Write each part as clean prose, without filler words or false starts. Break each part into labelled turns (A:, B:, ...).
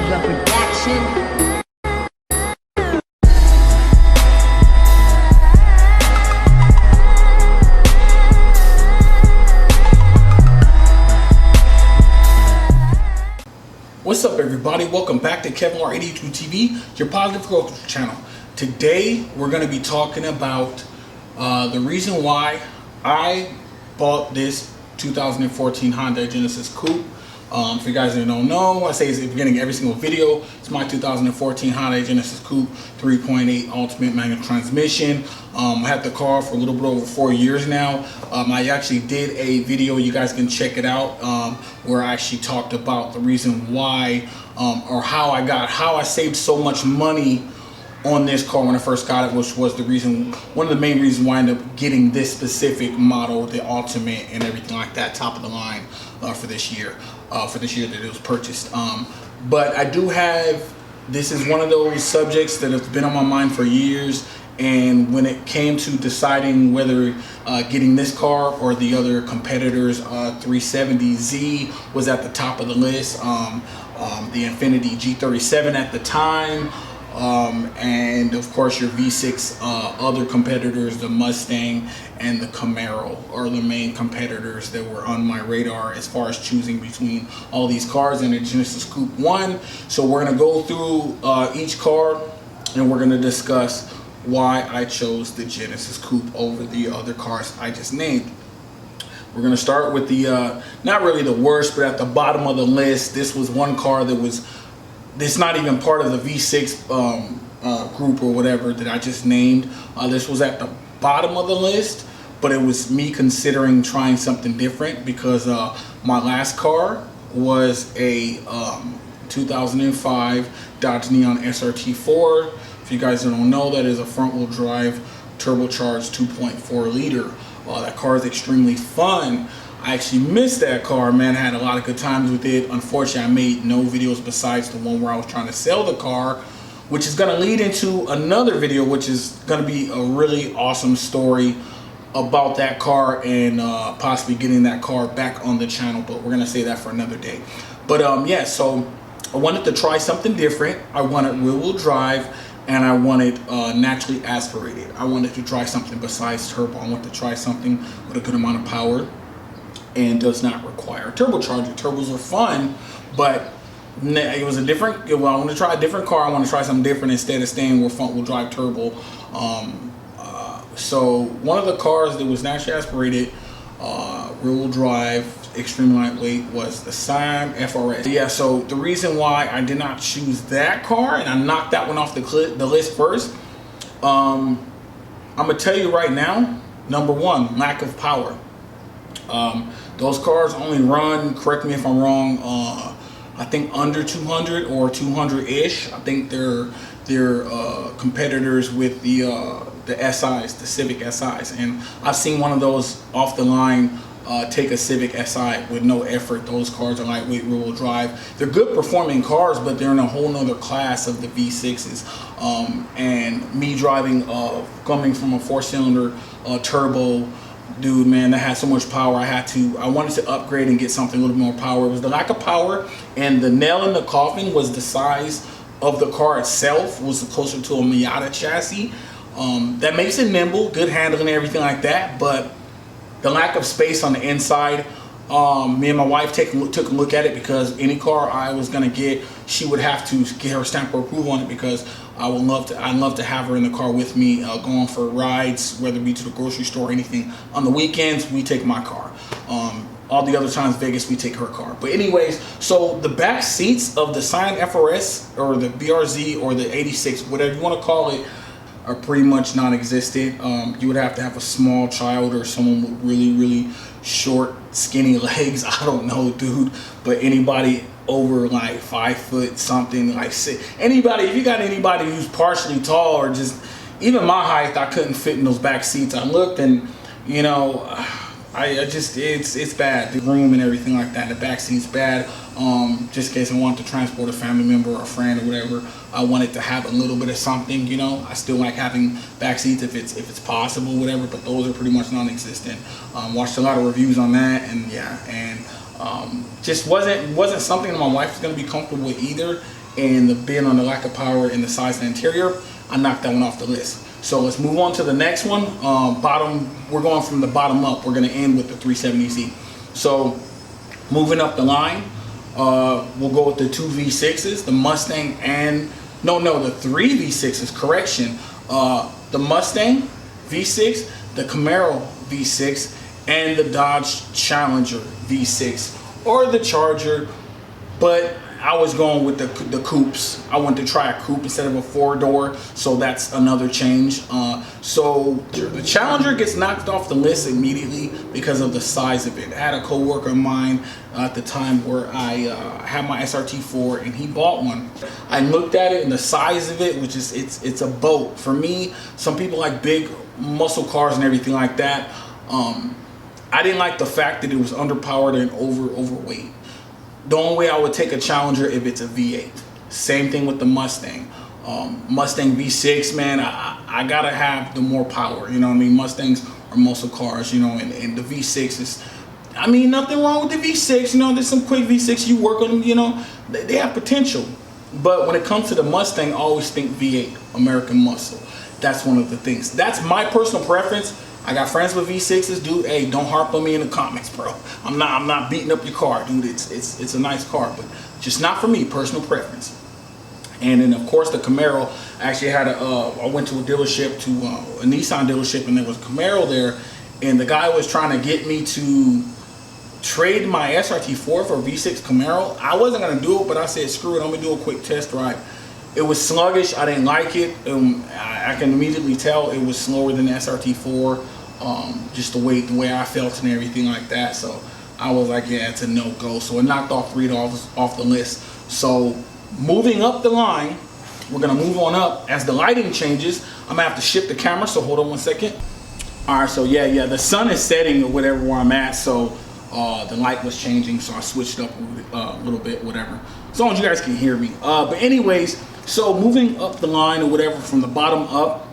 A: the production.
B: What's up, everybody? Welcome back to KevinR82 TV, your positive growth channel. Today we're going to be talking about the reason why I bought this 2014 Honda Genesis Coupe. For you guys that don't know, I say it's at the beginning of every single video. It's my 2014 Honda Genesis Coupe 3.8 Ultimate manual transmission. I had the car for a little bit over 4 years now. I actually did a video, you guys can check it out, where I actually talked about the reason why or how I saved so much money on this car when I first got it, which was one of the main reasons why I ended up getting this specific model, the Ultimate and everything like that, top of the line for this year that it was purchased. But I do have, this is one of those subjects that has been on my mind for years, and when it came to deciding whether getting this car or the other competitors, 370Z was at the top of the list, the Infiniti G37 at the time, and of course your V6 other competitors, the Mustang and the Camaro, are the main competitors that were on my radar as far as choosing between all these cars and the Genesis Coupe 1. So we're going to go through each car and we're going to discuss why I chose the Genesis Coupe over the other cars I just named. We're going to start with the not really the worst, but at the bottom of the list. This was one car that was, it's not even part of the V6 group or whatever that I just named. This was at the bottom of the list, but it was me considering trying something different because my last car was a 2005 Dodge Neon SRT4. If you guys don't know, that is a front-wheel drive turbocharged 2.4 liter. That car is extremely fun. I actually missed that car, man. I had a lot of good times with it. Unfortunately, I made no videos besides the one where I was trying to sell the car, which is going to lead into another video, which is going to be a really awesome story about that car and possibly getting that car back on the channel, but we're going to say that for another day. But yeah, so I wanted to try something different. I wanted rear-wheel drive, and I wanted naturally aspirated. I wanted to try something besides turbo. I wanted to try something with a good amount of power and does not require turbocharger. Turbos are fun, but it was a different, well, I want to try a different car. I want to try something different instead of staying with front wheel drive turbo. So one of the cars that was naturally aspirated, rear wheel drive, extremely lightweight, was the Scion FRS. Yeah, so the reason why I did not choose that car, and I knocked that one off the list first, I'm gonna tell you right now, number one, lack of power. Those cars only run, correct me if I'm wrong, I think under 200 or 200-ish. I think they're competitors with the SIs, the Civic SIs, and I've seen one of those off the line take a Civic Si with no effort. Those cars are lightweight, rear-wheel drive. They're good performing cars, but they're in a whole nother class of the V6s. And me driving, coming from a 4-cylinder turbo, dude, man, that had so much power. I wanted to upgrade and get something a little more power. It was the lack of power, and the nail in the coffin was the size of the car itself. Was closer to a Miata chassis. That makes it nimble, good handling and everything like that, but the lack of space on the inside, me and my wife took a look at it, because any car I was gonna get, she would have to get her stamp of approval on it, because I'd love to have her in the car with me, going for rides, whether it be to the grocery store or anything. On the weekends, we take my car. All the other times, Vegas, we take her car. But anyways, so the back seats of the Scion FRS or the BRZ or the 86, whatever you want to call it, are pretty much non-existent. You would have to have a small child or someone with really, really short, skinny legs. I don't know, dude. But anybody over like 5 foot something, like anybody, if you got anybody who's partially tall or just even my height, I couldn't fit in those back seats. I looked, and you know, I just, it's bad. The room and everything like that, the back seat's bad. Just in case I wanted to transport a family member or a friend or whatever, I wanted to have a little bit of something, you know. I still like having back seats if it's possible, whatever, but those are pretty much non-existent. Watched a lot of reviews on that, and yeah, and just wasn't something that my wife was going to be comfortable with either. and the bin on the lack of power and the size of the interior, I knocked that one off the list. So let's move on to the next one. We're going from the bottom up. We're going to end with the 370Z. So moving up the line, we'll go with the two V6s, the Mustang and the three V6s. Correction, the Mustang V6, the Camaro V6, and the Dodge Challenger V6, or the Charger, but I was going with the coupes. I wanted to try a coupe instead of a 4-door, so that's another change. So the Challenger gets knocked off the list immediately because of the size of it. I had a co-worker of mine at the time where I had my SRT4 and he bought one. I looked at it and the size of it, which is it's a boat. For me, some people like big muscle cars and everything like that. I didn't like the fact that it was underpowered and overweight. The only way I would take a Challenger if it's a V8. Same thing with the Mustang. Mustang V6, man, I gotta have the more power. You know what I mean? Mustangs are muscle cars, you know, and the V6 is, I mean, nothing wrong with the V6. You know, there's some quick V6, you work on them, you know, they have potential. But when it comes to the Mustang, I always think V8, American muscle. That's one of the things. That's my personal preference. I got friends with V6s, dude. Hey, don't harp on me in the comments, bro. I'm not beating up your car, dude. It's a nice car, but just not for me. Personal preference. And then of course the Camaro. Actually had I went to a dealership, to a Nissan dealership, and there was a Camaro there, and the guy was trying to get me to trade my SRT4 for a V6 Camaro. I wasn't gonna do it, but I said screw it. I'm gonna do a quick test drive. It was sluggish. I didn't like it. I can immediately tell it was slower than the SRT4. Just the way I felt and everything like that. So I was like, yeah, it's a no-go. So it knocked all three off the list. So moving up the line, we're gonna move on up. As the lighting changes, I'm gonna have to shift the camera, so hold on one second. All right, so yeah, the sun is setting or whatever where I'm at, so the light was changing, so I switched up a little bit, whatever. As long as you guys can hear me. But anyways, so moving up the line or whatever from the bottom up,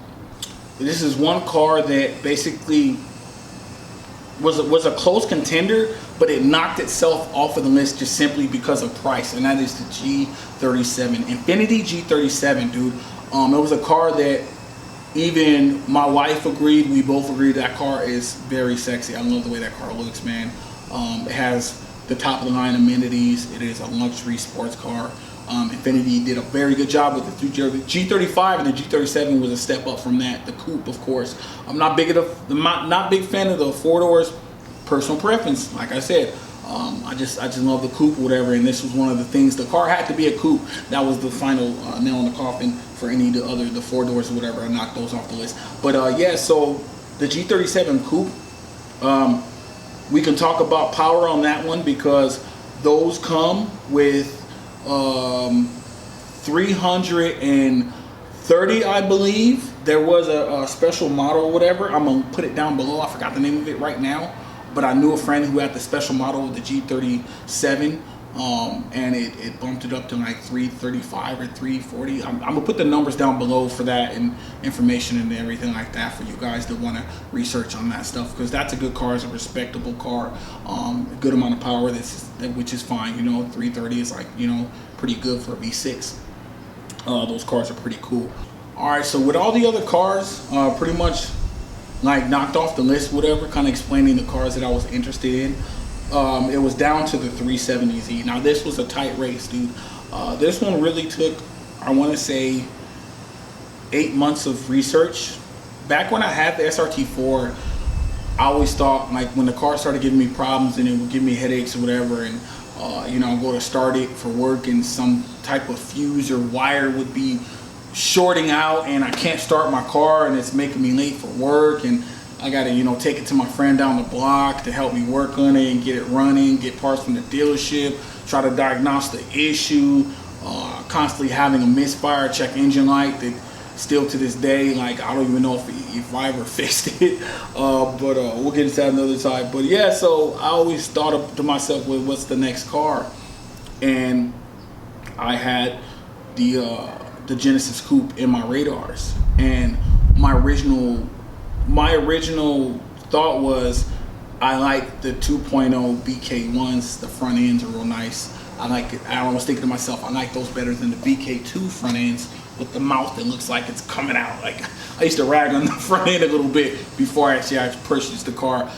B: this is one car that basically was a close contender, but it knocked itself off of the list just simply because of price, and that is the G37, Infiniti G37, dude. It was a car that even my wife agreed, we both agreed that car is very sexy. I love the way that car looks, man. It has the top of the line amenities. It is a luxury sports car. Infiniti did a very good job with the G35, and the G37 was a step up from that. The coupe, of course. I'm not big fan of the 4-doors. Personal preference, like I said. I just love the coupe, whatever. And this was one of the things. The car had to be a coupe. That was the final nail in the coffin for any of the 4-doors or whatever. I knocked those off the list. But yeah, so the G37 coupe. We can talk about power on that one because those come with 330, I believe. There was a special model or whatever. I'm gonna put it down below. I forgot the name of it right now, but I knew a friend who had the special model of the G37, and it bumped it up to like 335 or 340. I'm gonna put the numbers down below for that and information and everything like that for you guys that want to research on that stuff, because that's a good car. It's a respectable car, a good amount of power, which is fine. You know, 330 is like, you know, pretty good for a V6. Those cars are pretty cool. All right, so with all the other cars pretty much like knocked off the list, whatever, kind of explaining the cars that I was interested in, it was down to the 370Z. Now this was a tight race, dude. This one really took, I want to say, 8 months of research. Back when I had the SRT4, I always thought, like, when the car started giving me problems and it would give me headaches or whatever, and you know, I'll go to start it for work and some type of fuse or wire would be shorting out and I can't start my car and it's making me late for work, and I gotta, you know, take it to my friend down the block to help me work on it and get it running, get parts from the dealership, try to diagnose the issue, constantly having a misfire check engine light that still to this day, like, I don't even know if I ever fixed it, but we'll get into that another time. But yeah, so I always thought to myself, well, what's the next car? And I had the Genesis Coupe in my radars, and my original thought was, I like the 2.0 BK1s. The front ends are real nice. I like it. I was thinking to myself, I like those better than the VK2 front ends with the mouth that looks like it's coming out. Like, I used to rag on the front end a little bit before I purchased the car.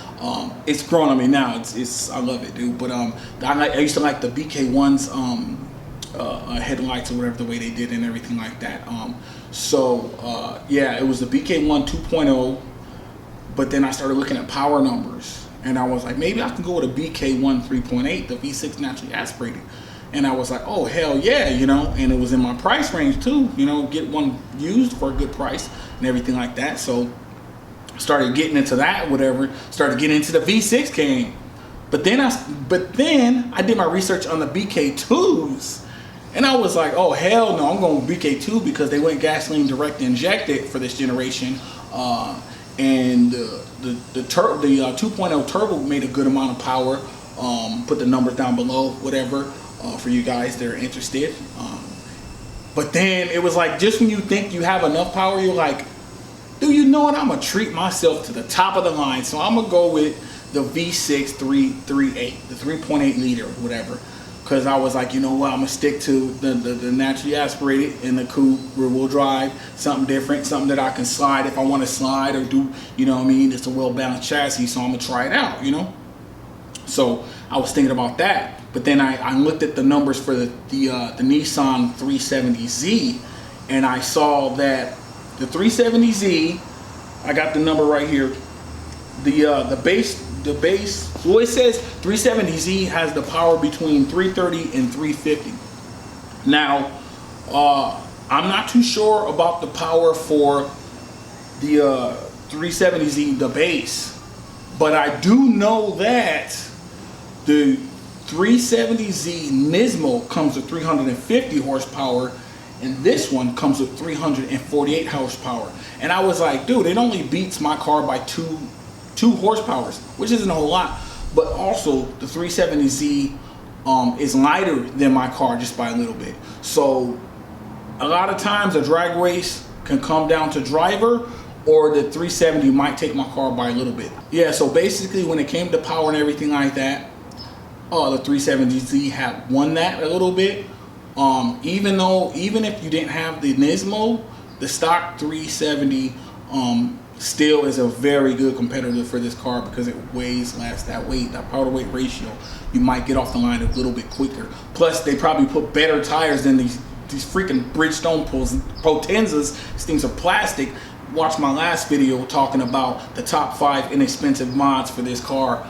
B: It's growing on me now. It's I love it, dude. But I used to like the VK1's headlights or whatever, the way they did and everything like that. Yeah, it was the VK1 2.0, but then I started looking at power numbers, and I was like, maybe I can go with a VK1 3.8, the V6 naturally aspirated. And I was like, oh, hell yeah, you know, and it was in my price range too, you know, get one used for a good price and everything like that. So started getting into that, whatever, started getting into the V6 game. But then I did my research on the BK2s, and I was like, oh, hell no, I'm going with BK2 because they went gasoline direct injected for this generation. And the 2.0 turbo made a good amount of power. Put the numbers down below, whatever, for you guys that are interested. But then it was like, just when you think you have enough power, you're like, dude, you know what? I'm going to treat myself to the top of the line. So I'm going to go with the V6 3.8, the 3.8 liter, whatever. Because I was like, you know what? I'm going to stick to the naturally aspirated in the coupe, rear wheel drive, something different, something that I can slide if I want to slide or do, you know what I mean? It's a well-balanced chassis, so I'm going to try it out, you know? So I was thinking about that. But then I looked at the numbers for the Nissan 370Z, and I saw that the 370Z, I got the number right here, the base, well, it says 370Z has the power between 330 and 350. Now, I'm not too sure about the power for the 370Z, the base, but I do know that the 370Z Nismo comes with 350 horsepower, and this one comes with 348 horsepower. And I was like, dude, it only beats my car by two horsepowers, which isn't a whole lot. But also the 370Z is lighter than my car just by a little bit. So a lot of times a drag race can come down to driver, or the 370 might take my car by a little bit. Yeah, so basically when it came to power and everything like that, the 370Z had won that a little bit. Even if you didn't have the Nismo, the stock 370 still is a very good competitor for this car because it weighs less. That power to weight ratio, you might get off the line a little bit quicker. Plus, they probably put better tires than these freaking Bridgestone Potenzas. These things are plastic. Watch my last video talking about the top 5 inexpensive mods for this car,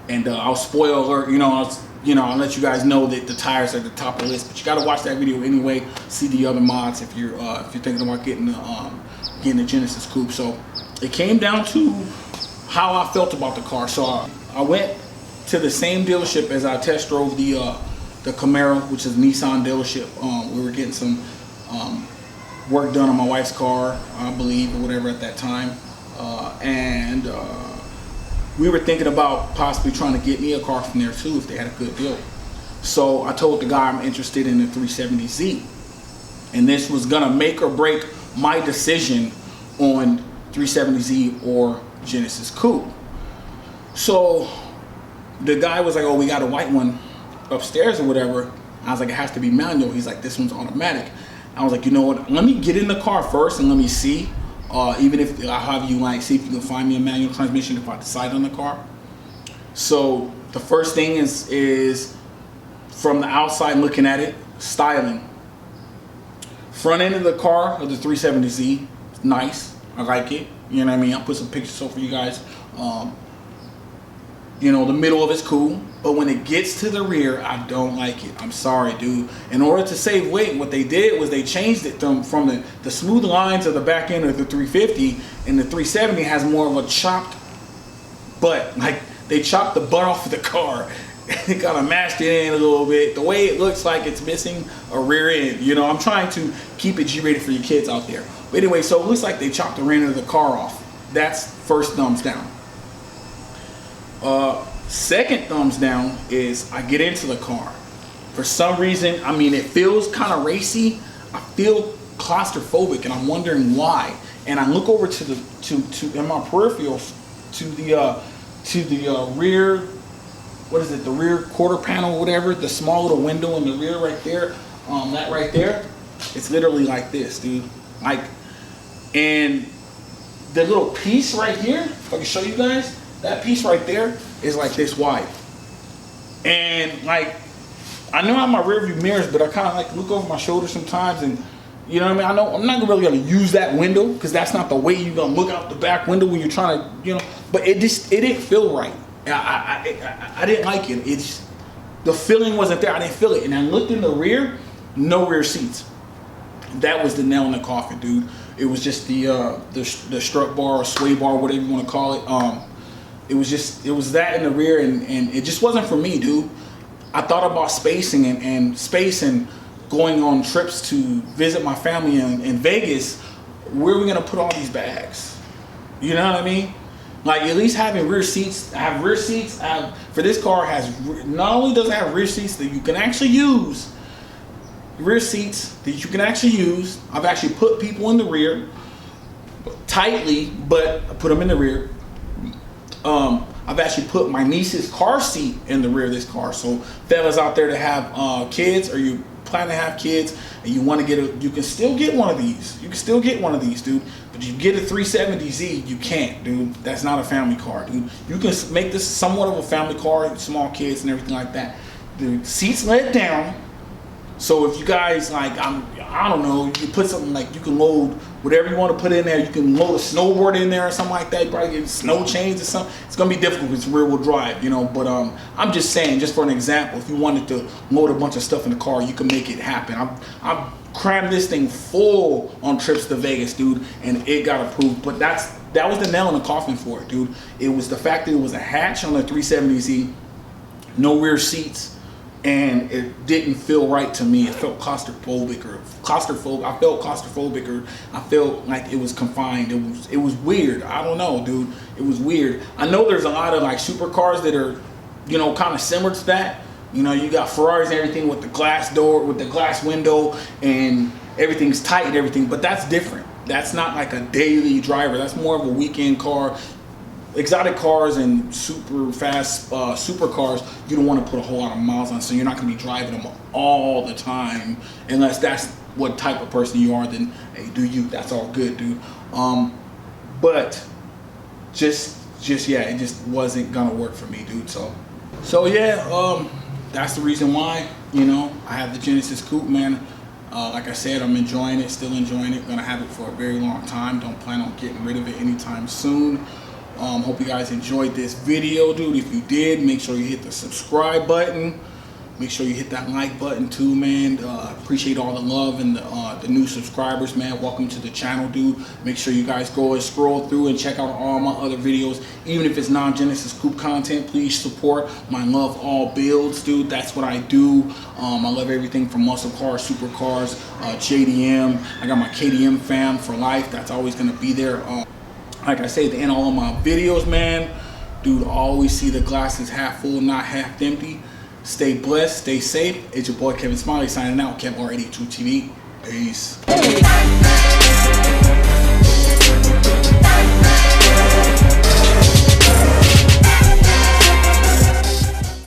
B: and I'll spoil alert. I'll let you guys know that the tires are at the top of the list. But you got to watch that video anyway. See the other mods if you're thinking about getting the Genesis Coupe. So it came down to how I felt about the car. So I went to the same dealership as I test drove the Camaro, which is a Nissan dealership. We were getting some work done on my wife's car, I believe, or whatever at that time, and we were thinking about possibly trying to get me a car from there too if they had a good deal. So I told the guy I'm interested in the 370Z, and this was gonna make or break my decision on 370Z or Genesis Coupe. So the guy was like, oh, we got a white one upstairs or whatever. I was like, it has to be manual. He's like, this one's automatic. I was like, you know what, let me get in the car first and let me see, even if I'll have you see if you can find me a manual transmission if I decide on the car. So the first thing is from the outside looking at it, styling. Front end of the car of the 370Z, nice. I like it. You know what I mean? I'll put some pictures up for you guys. The middle of it's cool, but when it gets to the rear, I don't like it. I'm sorry, dude. In order to save weight, what they did was they changed it from the smooth lines of the back end of the 350, and the 370 has more of a chopped butt. Like, they chopped the butt off of the car. It kind of mashed it in a little bit. The way it looks like it's missing a rear end. I'm trying to keep it G-rated for your kids out there. But anyway, so it looks like they chopped the rear end of the car off. That's first thumbs down. Second thumbs down is I get into the car. For some reason, it feels kind of racy. I feel claustrophobic, and I'm wondering why. And I look over to in my peripheral to the rear what is it, the rear quarter panel, whatever, the small little window in the rear right there, that right there, it's literally like this, dude. Like, and the little piece right here, if I can show you guys, that piece right there is like this wide. And like, I know I have my rear view mirrors, but I kind of like look over my shoulder sometimes, and you know what I mean? I know I'm not really gonna use that window because that's not the way you're gonna look out the back window when you're trying to, you know. But it didn't feel right. I didn't like it. It's the feeling wasn't there. I didn't feel it. And I looked in the rear, no rear seats. That was the nail in the coffin, dude. It was just the strut bar or sway bar, whatever you want to call it. It was that in the rear, and it just wasn't for me, dude. I thought about spacing and space and going on trips to visit my family in Vegas. Where are we gonna put all these bags? You know what I mean? Like, at least having rear seats. For this car has, not only does it have rear seats that you can actually use, I've actually put people in the rear tightly, but I put them in the rear. I've actually put my niece's car seat in the rear of this car. So fellas out there that have kids, or you plan to have kids and you want to get you can still get one of these. You can still get one of these, dude. But you get a 370Z, you can't, dude. That's not a family car, dude. You can make this somewhat of a family car, small kids and everything like that. The seats let down. So if you guys like, I don't know, you put something like, you can load whatever you want to put in there. You can load a snowboard in there or something like that. You probably get snow chains or something. It's gonna be difficult because it's rear wheel drive, you know. But I'm just saying, just for an example, if you wanted to load a bunch of stuff in the car, you can make it happen. I've crammed this thing full on trips to Vegas, dude, and it got approved. But that was the nail in the coffin for it, dude. It was the fact that it was a hatch on the 370Z, no rear seats. And it didn't feel right to me. It felt claustrophobic, or I felt claustrophobic, or I felt like it was confined. It was weird. I don't know, dude. It was weird. I know there's a lot of like supercars that are, you know, kind of similar to that. You know, you got Ferraris and everything with the glass door, with the glass window, and everything's tight and everything. But that's different. That's not like a daily driver. That's more of a weekend car. Exotic cars and super fast supercars, you don't want to put a whole lot of miles on, so you're not going to be driving them all the time, unless that's what type of person you are. Then hey, do you? That's all good, dude. But just yeah, it just wasn't gonna work for me, dude. So yeah, that's the reason why, you know, I have the Genesis Coupe, man. Like I said, I'm enjoying it, still enjoying it. Gonna have it for a very long time. Don't plan on getting rid of it anytime soon. Hope you guys enjoyed this video, dude. If you did, make sure you hit the subscribe button. Make sure you hit that like button too, man. Appreciate all the love and the new subscribers, man. Welcome to the channel, dude. Make sure you guys go and scroll through and check out all my other videos. Even if it's non-Genesis Coupe content, please support my love all builds, dude. That's what I do. I love everything from muscle cars, supercars, JDM. I got my KDM fam for life. That's always gonna be there. Like I say at the end of all of my videos, man, dude, always see the glasses half full, not half empty. Stay blessed, stay safe. It's your boy Kevin Smiley signing out. KevR82 TV. Peace.